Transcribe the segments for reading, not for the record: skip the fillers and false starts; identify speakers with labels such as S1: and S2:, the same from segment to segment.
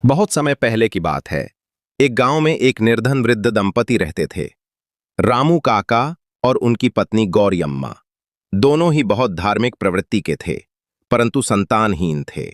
S1: बहुत समय पहले की बात है। एक गांव में एक निर्धन वृद्ध दंपति रहते थे। रामू काका और उनकी पत्नी गौरी अम्मा। दोनों ही बहुत धार्मिक प्रवृत्ति के थे, परंतु संतानहीन थे।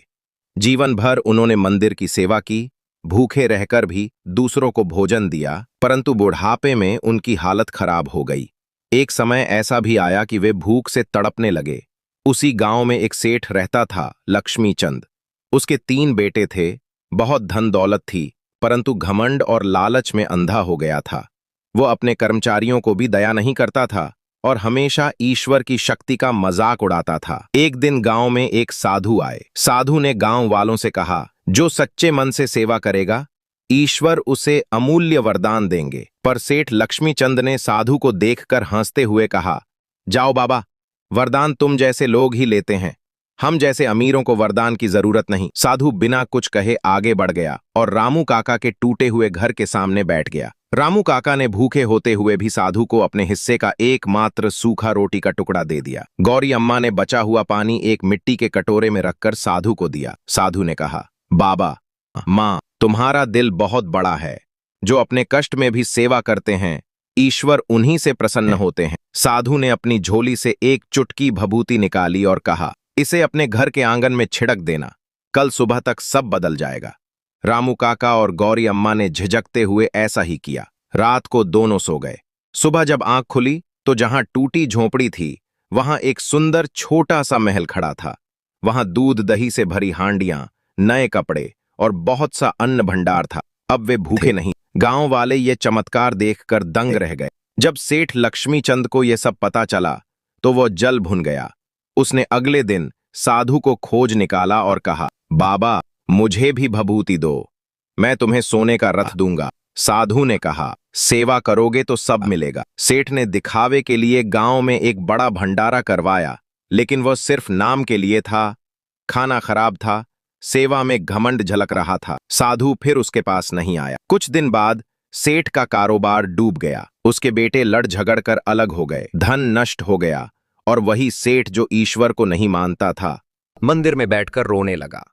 S1: जीवन भर उन्होंने मंदिर की सेवा की, भूखे रहकर भी दूसरों को भोजन दिया, परंतु बुढ़ापे में उनकी हालत खराब हो गई। एक समय ऐसा भी आया कि वे भूख से तड़पने लगे। उसी गांव में एक सेठ रहता था, लक्ष्मीचंद। उसके 3 बेटे थे। बहुत धन दौलत थी, परंतु घमंड और लालच में अंधा हो गया था। वो अपने कर्मचारियों को भी दया नहीं करता था और हमेशा ईश्वर की शक्ति का मजाक उड़ाता था। एक दिन गांव में एक साधु आए। साधु ने गांव वालों से कहा, जो सच्चे मन से सेवा करेगा, ईश्वर उसे अमूल्य वरदान देंगे। पर सेठ लक्ष्मीचंद ने साधु को देखकर हंसते हुए कहा, जाओ बाबा, वरदान तुम जैसे लोग ही लेते हैं, हम जैसे अमीरों को वरदान की जरूरत नहीं। साधु बिना कुछ कहे आगे बढ़ गया और रामू काका के टूटे हुए घर के सामने बैठ गया। रामू काका ने भूखे होते हुए भी साधु को अपने हिस्से का एकमात्र सूखा रोटी का टुकड़ा दे दिया। गौरी अम्मा ने बचा हुआ पानी एक मिट्टी के कटोरे में रखकर साधु को दिया। साधु ने कहा, बाबा, माँ, तुम्हारा दिल बहुत बड़ा है। जो अपने कष्ट में भी सेवा करते हैं, ईश्वर उन्हीं से प्रसन्न होते हैं। साधु ने अपनी झोली से एक चुटकी भभूति निकाली और कहा, इसे अपने घर के आंगन में छिड़क देना, कल सुबह तक सब बदल जाएगा। रामू काका और गौरी अम्मा ने झिझकते हुए ऐसा ही किया। रात को दोनों सो गए। सुबह जब आंख खुली तो जहां टूटी झोंपड़ी थी, वहां एक सुंदर छोटा सा महल खड़ा था। वहां दूध दही से भरी हांडियां, नए कपड़े और बहुत सा अन्न भंडार था। अब वे भूखे नहीं। गांव वाले ये चमत्कार देखकर दंग रह गए। जब सेठ लक्ष्मीचंद को यह सब पता चला तो वो जल भुन गया। उसने अगले दिन साधु को खोज निकाला और कहा, बाबा, मुझे भी भभूति दो, मैं तुम्हें सोने का रथ दूंगा। साधु ने कहा, सेवा करोगे तो सब मिलेगा। सेठ ने दिखावे के लिए गांव में एक बड़ा भंडारा करवाया, लेकिन वह सिर्फ नाम के लिए था। खाना खराब था, सेवा में घमंड झलक रहा था। साधु फिर उसके पास नहीं आया। कुछ दिन बाद सेठ का कारोबार डूब गया। उसके बेटे लड़ झगड़ कर अलग हो गए, धन नष्ट हो गया और वही सेठ जो ईश्वर को नहीं मानता था, मंदिर में बैठकर रोने लगा।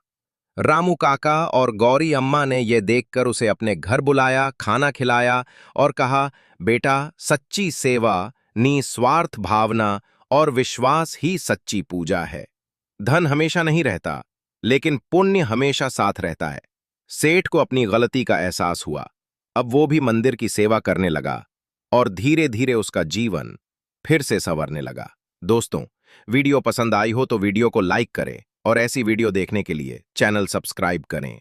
S1: रामू काका और गौरी अम्मा ने यह देखकर उसे अपने घर बुलाया, खाना खिलाया और कहा, बेटा, सच्ची सेवा, निस्वार्थ भावना और विश्वास ही सच्ची पूजा है। धन हमेशा नहीं रहता, लेकिन पुण्य हमेशा साथ रहता है। सेठ को अपनी गलती का एहसास हुआ। अब वो भी मंदिर की सेवा करने लगा और धीरे धीरे उसका जीवन फिर से संवरने लगा। दोस्तों, वीडियो पसंद आई हो तो वीडियो को लाइक करें और ऐसी वीडियो देखने के लिए चैनल सब्सक्राइब करें।